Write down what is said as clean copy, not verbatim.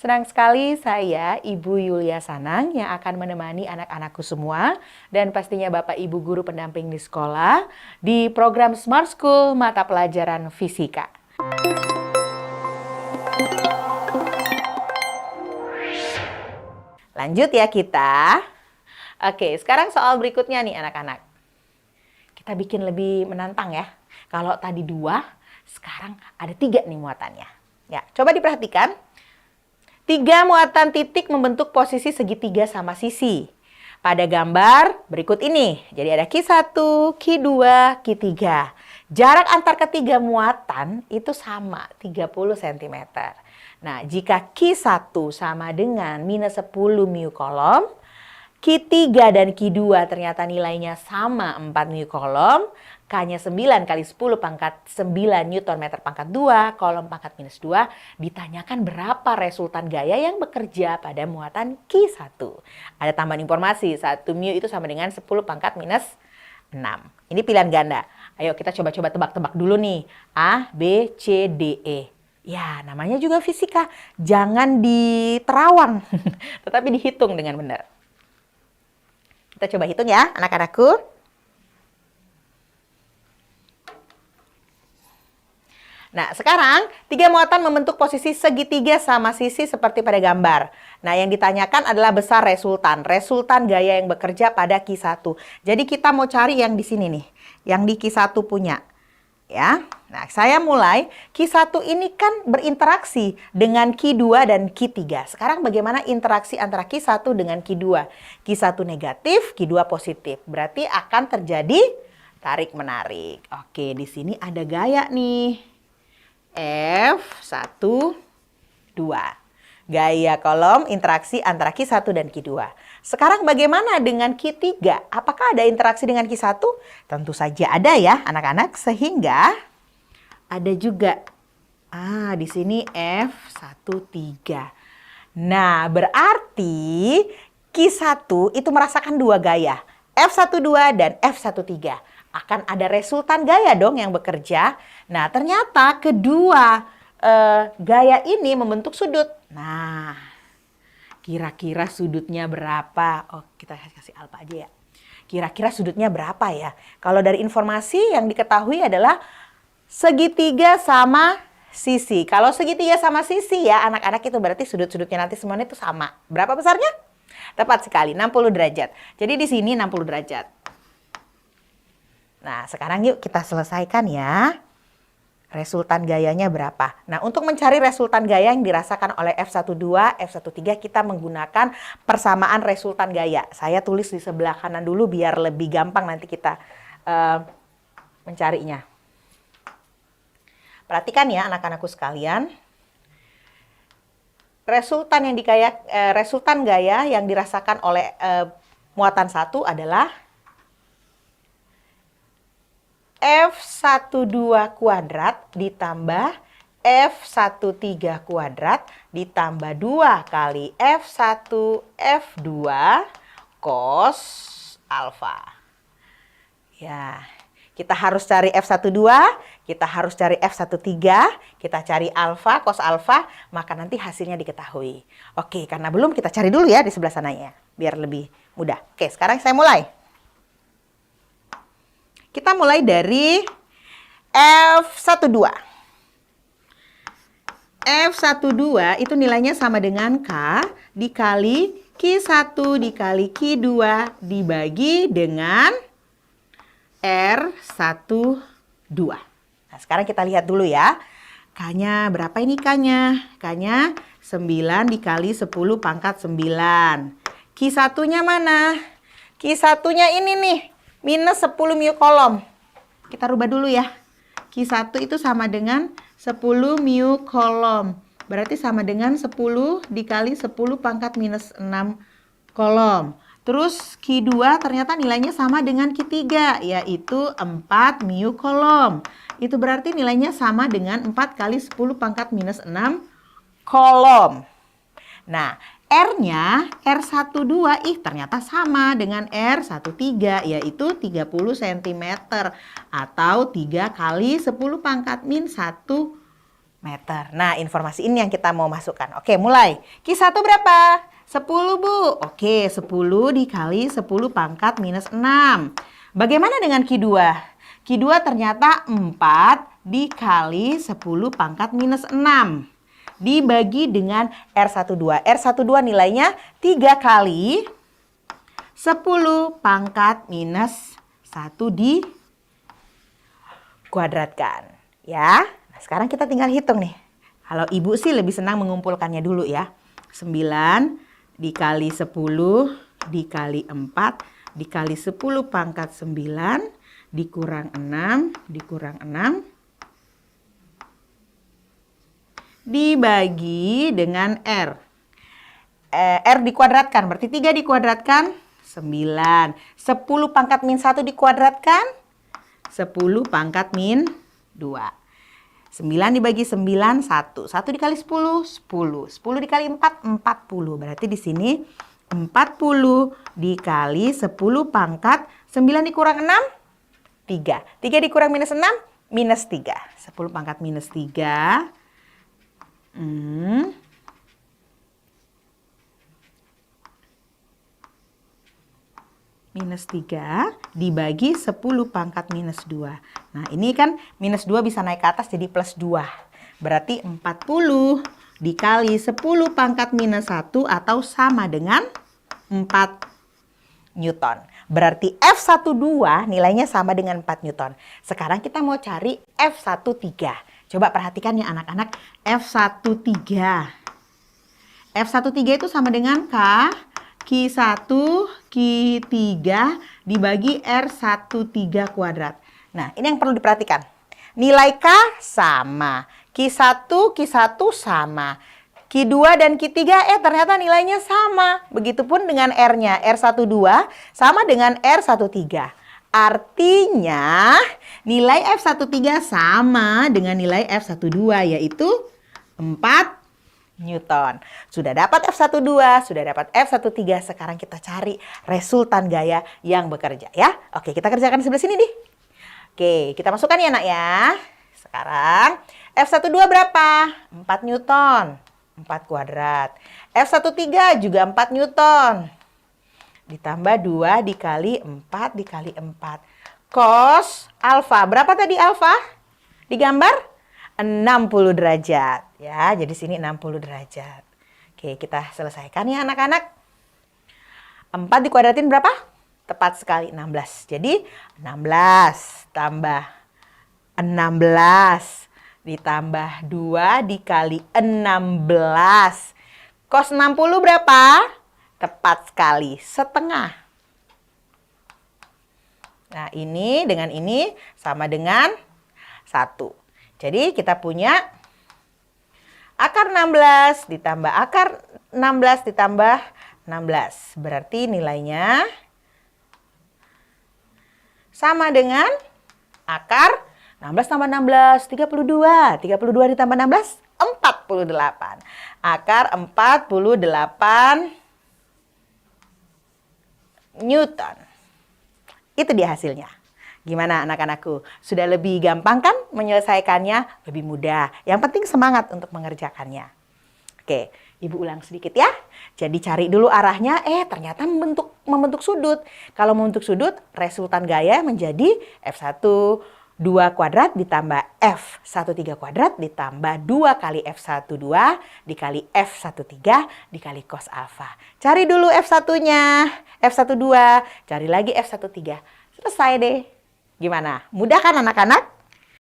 Senang sekali saya, Ibu Yulia Sanang, yang akan menemani anak-anakku semua dan pastinya Bapak Ibu guru pendamping di sekolah di program Smart School mata pelajaran fisika. Lanjut ya kita. Oke, sekarang soal berikutnya nih anak-anak. Kita bikin lebih menantang ya. Kalau tadi 2, sekarang ada 3 nih muatannya. Ya, coba diperhatikan. 3 muatan titik membentuk posisi segitiga sama sisi. Pada gambar berikut ini. Jadi ada Q1, Q2, Q3. Jarak antar ketiga muatan itu sama, 30 cm. Nah, jika Q1 sama dengan minus 10 mu kolom, Q3 dan Q2 ternyata nilainya sama 4 mu kolom, K-nya 9 kali 10 pangkat 9 Newton meter pangkat 2, kolom pangkat minus 2, ditanyakan berapa resultan gaya yang bekerja pada muatan Q1. Ada tambahan informasi, 1 mu itu sama dengan 10 pangkat minus 6. Ini pilihan ganda. Ayo kita coba-coba tebak-tebak dulu nih. A, B, C, D, E. Ya, namanya juga fisika. Jangan diterawang, tetapi dihitung dengan benar. Kita coba hitung ya, anak-anakku. Nah, sekarang 3 muatan membentuk posisi segitiga sama sisi seperti pada gambar. Nah, yang ditanyakan adalah besar resultan. Resultan gaya yang bekerja pada Q1. Jadi kita mau cari yang di sini nih. Yang di Q1 punya. Ya. Nah, saya mulai. Q1 ini kan berinteraksi dengan Q2 dan Q3. Sekarang bagaimana interaksi antara Q1 dengan Q2? Q1 negatif, Q2 positif. Berarti akan terjadi tarik-menarik. Oke, di sini ada gaya nih. F1, 2. Gaya kolom interaksi antara Q1 dan Q2. Sekarang bagaimana dengan Q3? Apakah ada interaksi dengan Q1? Tentu saja ada ya anak-anak. Sehingga ada juga di sini F1, 3. Nah, berarti Q1 itu merasakan 2 gaya. F1, 2 dan F1, 3. Akan ada resultan gaya dong yang bekerja. Nah, ternyata kedua gaya ini membentuk sudut. Nah, kira-kira sudutnya berapa? Oh, kita kasih alfa aja ya. Kira-kira sudutnya berapa ya? Kalau dari informasi yang diketahui adalah segitiga sama sisi. Kalau segitiga sama sisi ya, anak-anak itu berarti sudut-sudutnya nanti semuanya itu sama. Berapa besarnya? Tepat sekali, 60 derajat. Jadi di sini 60 derajat. Nah, sekarang yuk kita selesaikan ya. Resultan gayanya berapa? Nah, untuk mencari resultan gaya yang dirasakan oleh F12, F13, kita menggunakan persamaan resultan gaya. Saya tulis di sebelah kanan dulu biar lebih gampang nanti kita mencarinya. Perhatikan ya anak-anakku sekalian. Resultan gaya yang dirasakan oleh muatan 1 adalah F12 kuadrat ditambah F13 kuadrat ditambah 2 kali F1 F2 cos alfa. Ya, kita harus cari F12, kita harus cari F13, kita cari alfa, cos alfa, maka nanti hasilnya diketahui. Oke, karena belum kita cari dulu ya di sebelah sananya, biar lebih mudah. Oke, sekarang saya mulai. Kita mulai dari F12. F12 itu nilainya sama dengan K dikali Q1 dikali Q2 dibagi dengan R12. Nah, sekarang kita lihat dulu ya. K-nya berapa ini K-nya? K-nya 9 dikali 10 pangkat 9. Q1-nya mana? Q1-nya ini nih. Minus 10 mu kolom. Kita rubah dulu ya. Q1 itu sama dengan 10 mu kolom. Berarti sama dengan 10 dikali 10 pangkat minus 6 kolom. Terus Q2 ternyata nilainya sama dengan Q3, yaitu 4 mu kolom. Itu berarti nilainya sama dengan 4 kali 10 pangkat minus 6 kolom. Nah, R-nya R12 ternyata sama dengan R13 yaitu 30 cm atau 3 kali 10 pangkat min 1 meter. Nah, informasi ini yang kita mau masukkan. Oke, mulai. Q1 berapa? 10, Bu. Oke, 10 dikali 10 pangkat minus 6. Bagaimana dengan Q2? Q2 ternyata 4 dikali 10 pangkat minus 6. Dibagi dengan R12. R12 nilainya 3 kali 10 pangkat minus 1 dikuadratkan. Ya. Nah, sekarang kita tinggal hitung nih. Kalau ibu sih lebih senang mengumpulkannya dulu ya. 9 dikali 10 dikali 4 dikali 10 pangkat 9 dikurang 6 dikurang 6 dibagi dengan R. R dikuadratkan, berarti 3 dikuadratkan 9. 10 pangkat min 1 dikuadratkan 10 pangkat min 2. 9 dibagi 9, 1. 1 dikali 10, 10. 10 dikali 4, 40. Berarti di sini 40 dikali 10 pangkat 9 dikurang 6, 3. 3 dikurang minus 6, minus 3. 10 pangkat minus 3. Minus 3 dibagi 10 pangkat minus 2. Nah, ini kan minus 2 bisa naik ke atas jadi plus 2. Berarti 40 dikali 10 pangkat minus 1 atau sama dengan 4 Newton. Berarti F12 nilainya sama dengan 4 Newton. Sekarang kita mau cari F13. Coba perhatikan ya anak-anak, F13. F13 itu sama dengan Q1, Q3 dibagi R13 kuadrat. Nah, ini yang perlu diperhatikan. Nilai K sama. Q1 sama. Q2 dan Q3 ternyata nilainya sama. Begitupun dengan R-nya. R12 sama dengan R13. Artinya nilai F13 sama dengan nilai F12 yaitu 4 Newton. Sudah dapat F12, sudah dapat F13. Sekarang kita cari resultan gaya yang bekerja ya. Oke, kita kerjakan sebelah sini nih. Oke, kita masukkan ya nak ya. Sekarang F12 berapa? 4 Newton. 4 kuadrat. F13 juga 4 Newton. Ditambah 2 dikali 4 dikali 4. Cos alfa. Berapa tadi alfa? Digambar 60 derajat. Ya, jadi sini 60 derajat. Oke, kita selesaikan ya anak-anak. 4 dikuadratin berapa? Tepat sekali 16. Jadi 16 tambah 16 ditambah 2 dikali 16. Cos 60 berapa? Tepat sekali, setengah. Nah, ini dengan ini sama dengan 1. Jadi, kita punya akar 16 ditambah akar 16 ditambah 16. Berarti nilainya sama dengan akar 16 tambah 16, 32. 32 ditambah 16, 48. Akar 48 Newton. Itu dia hasilnya. Gimana anak-anakku? Sudah lebih gampang kan menyelesaikannya? Lebih mudah. Yang penting semangat untuk mengerjakannya. Oke, Ibu ulang sedikit ya. Jadi cari dulu arahnya, ternyata membentuk sudut. Kalau membentuk sudut, resultan gaya menjadi F12 kuadrat ditambah F13 kuadrat ditambah 2 kali F12 dikali F13 dikali cos alfa. Cari dulu F1-nya, F12, cari lagi F13. Selesai deh. Gimana? Mudah kan anak-anak?